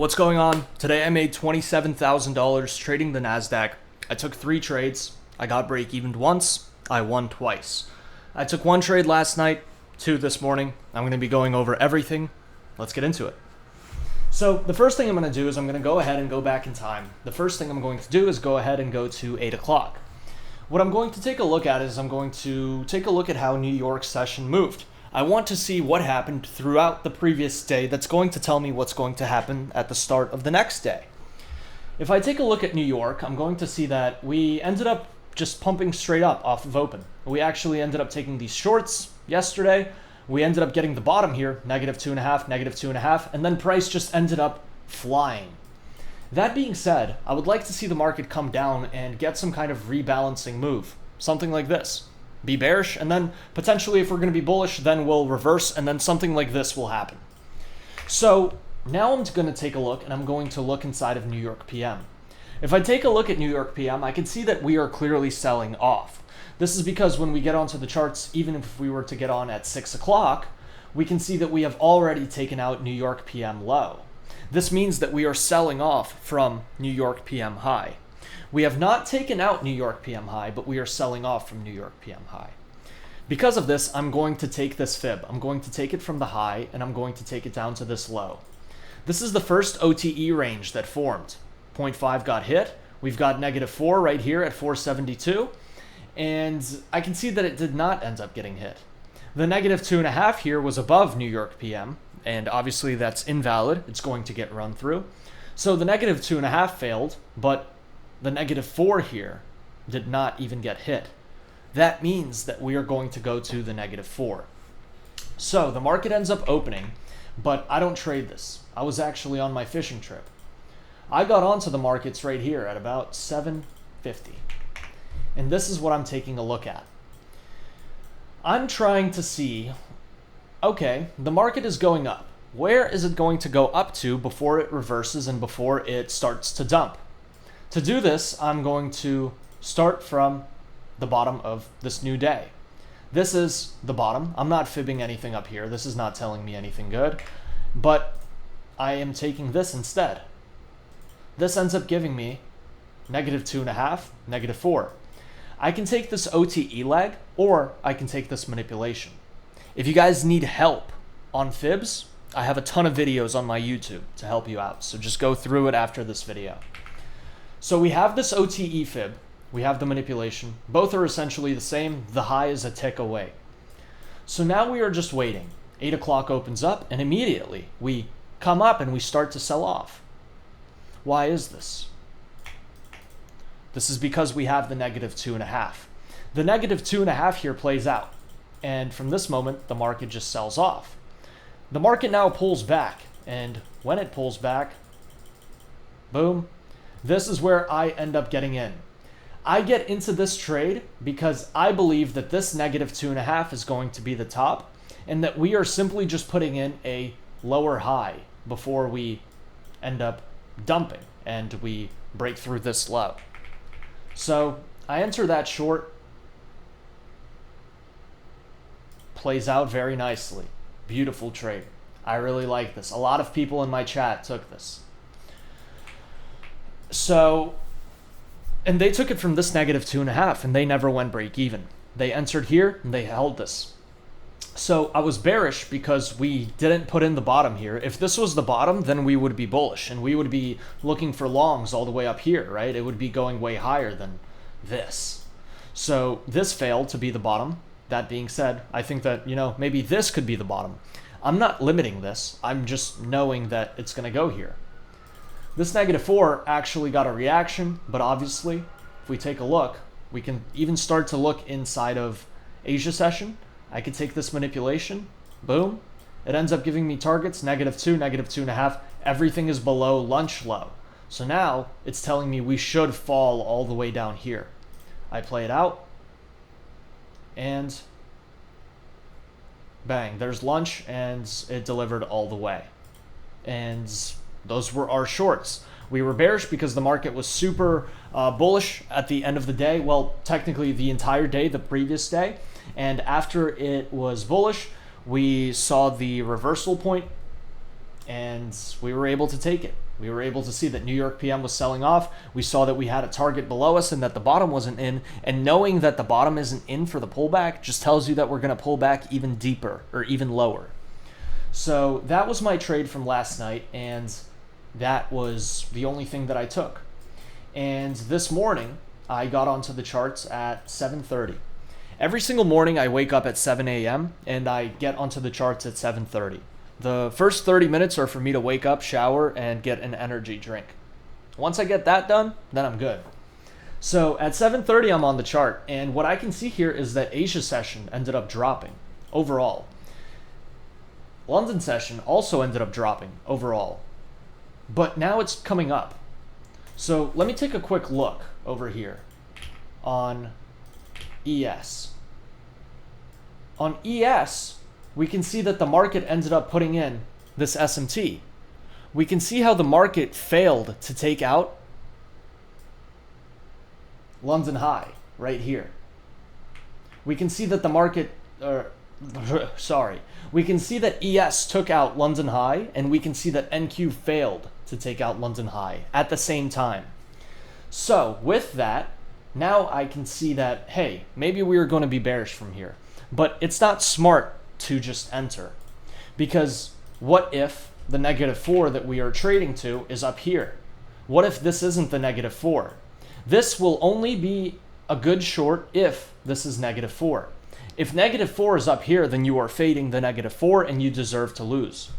What's going on? Today I made $27,000 trading the NASDAQ. I took 3 trades. I got break-evened once. I won twice. I took 1 trade last night, 2 this morning. I'm going to be going over everything. Let's get into it. So the first thing I'm going to do is I'm going to go ahead and go back in time. The first thing I'm going to do is go ahead and go to 8 o'clock. What I'm going to take a look at is I'm going to take a look at how New York's session moved. I want to see what happened throughout the previous day that's going to tell me what's going to happen at the start of the next day. If I take a look at New York, I'm going to see that we ended up just pumping straight up off of open. We actually ended up taking these shorts yesterday. We ended up getting the bottom here, -2.5, -2.5, and then price just ended up flying. That being said, I would like to see the market come down and get some kind of rebalancing move. Something like this. Be bearish, and then potentially if we're going to be bullish, then we'll reverse, and then something like this will happen. So now I'm going to take a look, and I'm going to look inside of New York PM. If I take a look at New York PM, I can see that we are clearly selling off. This is because when we get onto the charts, even if we were to get on at 6 o'clock, we can see that we have already taken out New York PM low. This means that we are selling off from New York PM high. We have not taken out New York PM high, but we are selling off from New York PM high. Because of this, I'm going to take this fib. I'm going to take it from the high, and I'm going to take it down to this low. This is the first OTE range that formed. 0.5 got hit. We've got -4 right here at 472, and I can see that it did not end up getting hit. The -2.5 here was above New York PM, and obviously that's invalid. It's going to get run through. So the -2.5 failed, but the -4 here did not even get hit. That means that we are going to go to the -4. So the market ends up opening, but I don't trade this. I was actually on my fishing trip. I got onto the markets right here at about 750. And this is what I'm taking a look at. I'm trying to see, okay, the market is going up. Where is it going to go up to before it reverses and before it starts to dump? To do this, I'm going to start from the bottom of this new day. This is the bottom. I'm not fibbing anything up here. This is not telling me anything good, but I am taking this instead. This ends up giving me -2.5, -4. I can take this OTE leg, or I can take this manipulation. If you guys need help on fibs, I have a ton of videos on my YouTube to help you out, so just go through it after this video. So we have this OTE fib, we have the manipulation. Both are essentially the same. The high is a tick away. So now we are just waiting. 8 o'clock opens up, and immediately we come up and we start to sell off. Why is this? This is because we have the -2.5. The -2.5 here plays out, and from this moment, the market just sells off. The market now pulls back, and when it pulls back, boom, this is where I end up getting in. I get into this trade because I believe that this -2.5 is going to be the top, and that we are simply just putting in a lower high before we end up dumping and we break through this low. So I enter that short. Plays out very nicely. Beautiful trade. I really like this. A lot of people in my chat took this. So, and they took it from this -2.5, and they never went break even. They entered here and they held this. So I was bearish because we didn't put in the bottom here. If this was the bottom, then we would be bullish, and we would be looking for longs all the way up here, right? It would be going way higher than this. So this failed to be the bottom. That being said, I think that, maybe this could be the bottom. I'm not limiting this. I'm just knowing that it's going to go here. This -4 actually got a reaction, but obviously, if we take a look, we can even start to look inside of Asia session. I could take this manipulation, boom. It ends up giving me targets, -2, -2.5. Everything is below lunch low. So now it's telling me we should fall all the way down here. I play it out, and bang, there's lunch, and it delivered all the way. And those were our shorts. We were bearish because the market was super bullish at the end of the day. Well, technically the entire day, the previous day. And after it was bullish, we saw the reversal point, and we were able to take it. We were able to see that New York PM was selling off. We saw that we had a target below us and that the bottom wasn't in. And knowing that the bottom isn't in for the pullback just tells you that we're going to pull back even deeper or even lower. So that was my trade from last night, and that was the only thing that I took. And this morning, I got onto the charts at 7:30. Every single morning, I wake up at 7 a.m. and I get onto the charts at 7:30. The first 30 minutes are for me to wake up, shower, and get an energy drink. Once I get that done, then I'm good. So at 7:30, I'm on the chart, and what I can see here is that Asia session ended up dropping overall. London session also ended up dropping overall, but now it's coming up. So let me take a quick look over here on ES. On ES, we can see that the market ended up putting in this SMT. We can see how the market failed to take out London high right here. We can see that the market, we can see that ES took out London high, and we can see that NQ failed to take out London high at the same time. So with that, now I can see that, hey, maybe we are going to be bearish from here, but it's not smart to just enter, because what if the -4 that we are trading to is up here? What if this isn't the -4? This will only be a good short if this is -4. If -4 is up here, then you are fading the -4 and you deserve to lose.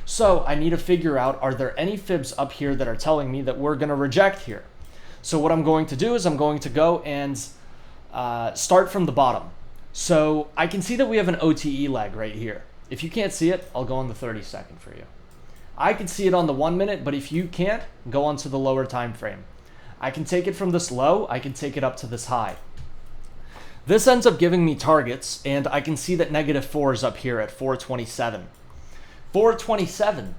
So I need to figure out, are there any fibs up here that are telling me that we're going to reject here? So what I'm going to do is I'm going to go and start from the bottom. So I can see that we have an OTE lag right here. If you can't see it, I'll go on the 30-second for you. I can see it on the 1 minute, but if you can't, go on to the lower time frame. I can take it from this low, I can take it up to this high. This ends up giving me targets, and I can see that -4 is up here at 427. 427.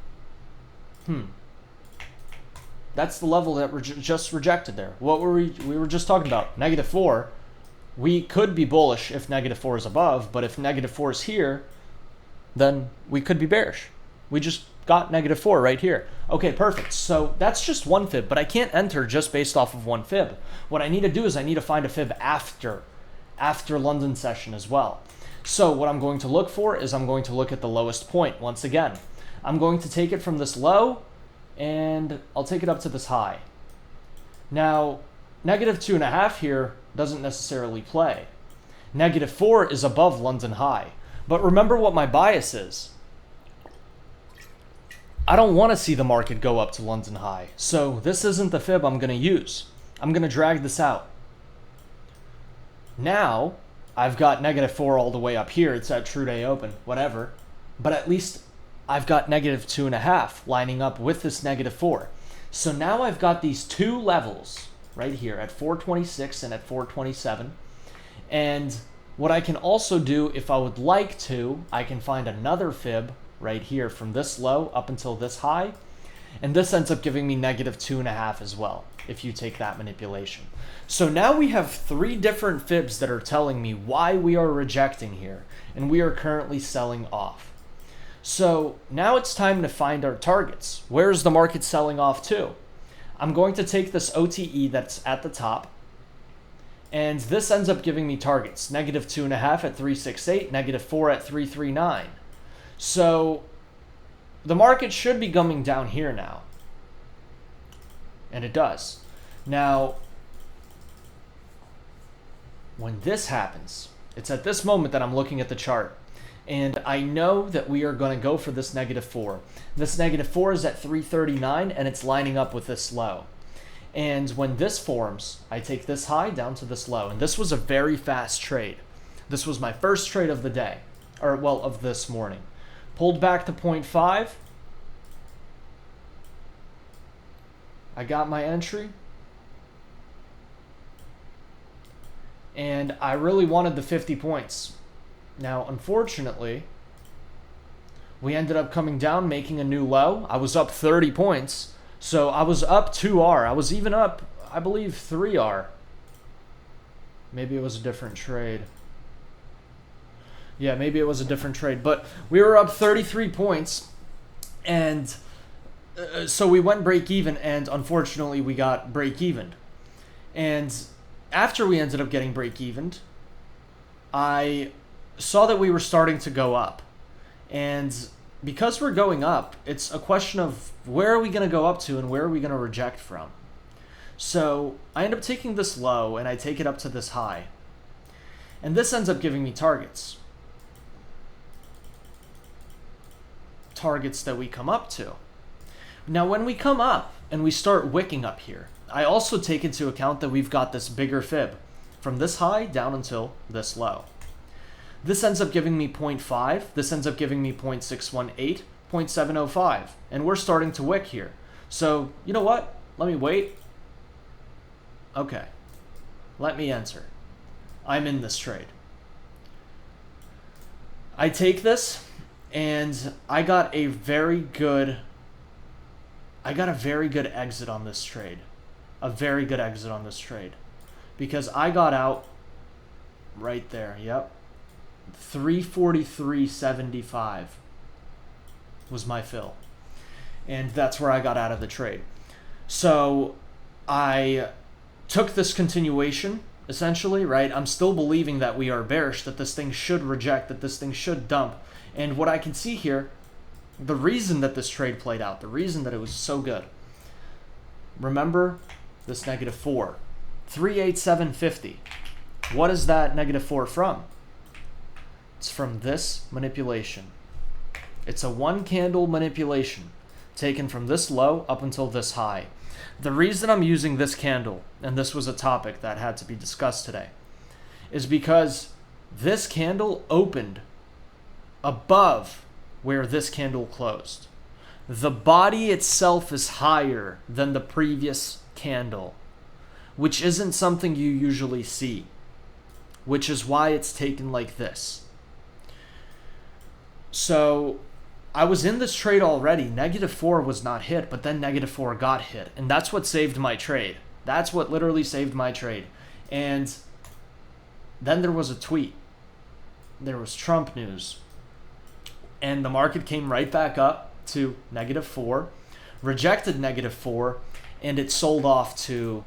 That's the level that we're just rejected there. What were we were just talking about? -4. We could be bullish if -4 is above, but if -4 is here, then we could be bearish. We just got -4 right here. Okay, perfect. So that's just one fib, but I can't enter just based off of one fib. What I need to do is I need to find a fib after London session as well. So what I'm going to look for is I'm going to look at the lowest point once again. I'm going to take it from this low, and I'll take it up to this high. Now, -2.5 here doesn't necessarily play. -4 is above London high. But remember what my bias is. I don't want to see the market go up to London high. So this isn't the fib I'm going to use. I'm going to drag this out. Now, I've got -4 all the way up here. It's at true day open, whatever. But at least I've got -2.5 lining up with this -4. So now I've got these two levels right here at 426 and at 427. And what I can also do, if I would like to, I can find another fib right here from this low up until this high. And this ends up giving me -2.5 as well, if you take that manipulation. So now we have three different fibs that are telling me why we are rejecting here, and we are currently selling off. So now it's time to find our targets. Where's the market selling off to? I'm going to take this OTE that's at the top, and this ends up giving me targets. -2.5 at 368, -4 at 339. So the market should be coming down here now. And it does. Now, when this happens, it's at this moment that I'm looking at the chart. And I know that we are going to go for this -4. This -4 is at 339, and it's lining up with this low. And when this forms, I take this high down to this low. And this was a very fast trade. This was my first trade of the day, or well, of this morning. Pulled back to 0.5. I got my entry. And I really wanted the 50 points. Now, unfortunately, we ended up coming down, making a new low. I was up 30 points. So I was up 2R. I was even up, I believe, 3R. Maybe it was a different trade. Yeah, maybe it was a different trade. But we were up 33 points. And So we went break even, and unfortunately we got break evened. And after we ended up getting break evened, I saw that we were starting to go up. And because we're going up, it's a question of where are we going to go up to and where are we going to reject from. So I end up taking this low and I take it up to this high. And this ends up giving me targets. Targets that we come up to. Now when we come up and we start wicking up here, I also take into account that we've got this bigger fib from this high down until this low. This ends up giving me 0.5, this ends up giving me 0.618, 0.705, and we're starting to wick here. So, you know what? Let me wait. Okay. Let me enter. I'm in this trade. I take this, and I got a very good exit on this trade. A very good exit on this trade. Because I got out right there, yep. 343.75 was my fill. And that's where I got out of the trade. So I took this continuation, essentially, right? I'm still believing that we are bearish, that this thing should reject, that this thing should dump. And what I can see here, the reason that this trade played out, the reason that it was so good. Remember this -4. 387.50. What is that -4 from? It's from this manipulation. It's a one candle manipulation taken from this low up until this high. The reason I'm using this candle, and this was a topic that had to be discussed today, is because this candle opened above where this candle closed. The body itself is higher than the previous candle, which isn't something you usually see, which is why it's taken like this. So I was in this trade already. -4 was not hit, but then -4 got hit. And that's what saved my trade. That's what literally saved my trade. And then there was a tweet. There was Trump news. And the market came right back up to -4, rejected -4, and it sold off to,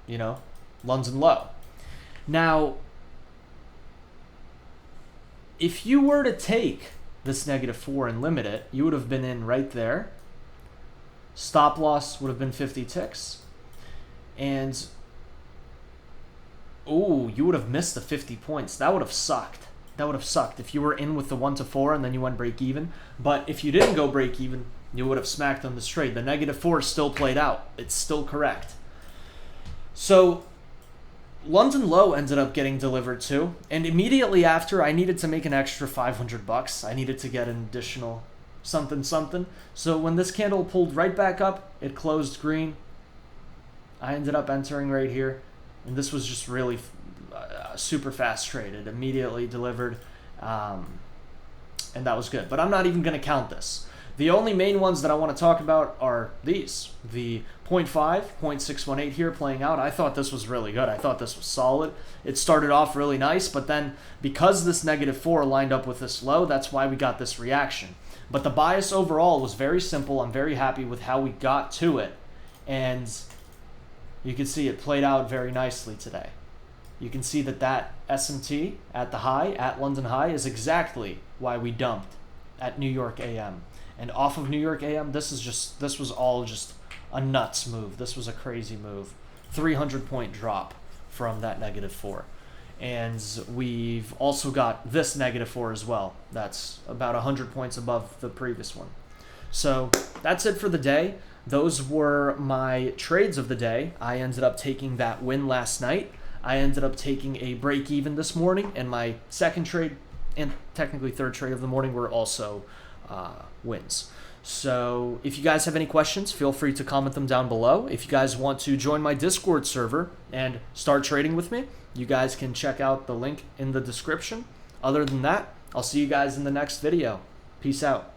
you know, London low. Now, if you were to take this -4 and limit it, you would have been in right there. Stop loss would have been 50 ticks. And, ooh, you would have missed the 50 points. That would have sucked. That would have sucked if you were in with the 1 to 4 and then you went break even. But if you didn't go break even, you would have smacked on this trade. The -4 still played out. It's still correct. So London low ended up getting delivered too, and immediately after I needed to make an extra $500. I needed to get an additional something. So when this candle pulled right back up, it closed green. I ended up entering right here, and this was just really super fast trade. It immediately delivered, and that was good. But I'm not even going to count this. The only main ones that I want to talk about are these. The 0.5, 0.618 here playing out. I thought this was really good. I thought this was solid. It started off really nice, but then because this -4 lined up with this low, that's why we got this reaction. But the bias overall was very simple. I'm very happy with how we got to it. And you can see it played out very nicely today. You can see that SMT at the high, at London high, is exactly why we dumped at New York AM. And off of New York AM, this was all just a nuts move. This was a crazy move. 300-point drop from that -4. And we've also got this -4 as well. That's about 100 points above the previous one. So that's it for the day. Those were my trades of the day. I ended up taking that win last night. I ended up taking a break even this morning, and my second trade and technically third trade of the morning were also wins. So if you guys have any questions, feel free to comment them down below. If you guys want to join my Discord server and start trading with me, you guys can check out the link in the description. Other than that, I'll see you guys in the next video. Peace out.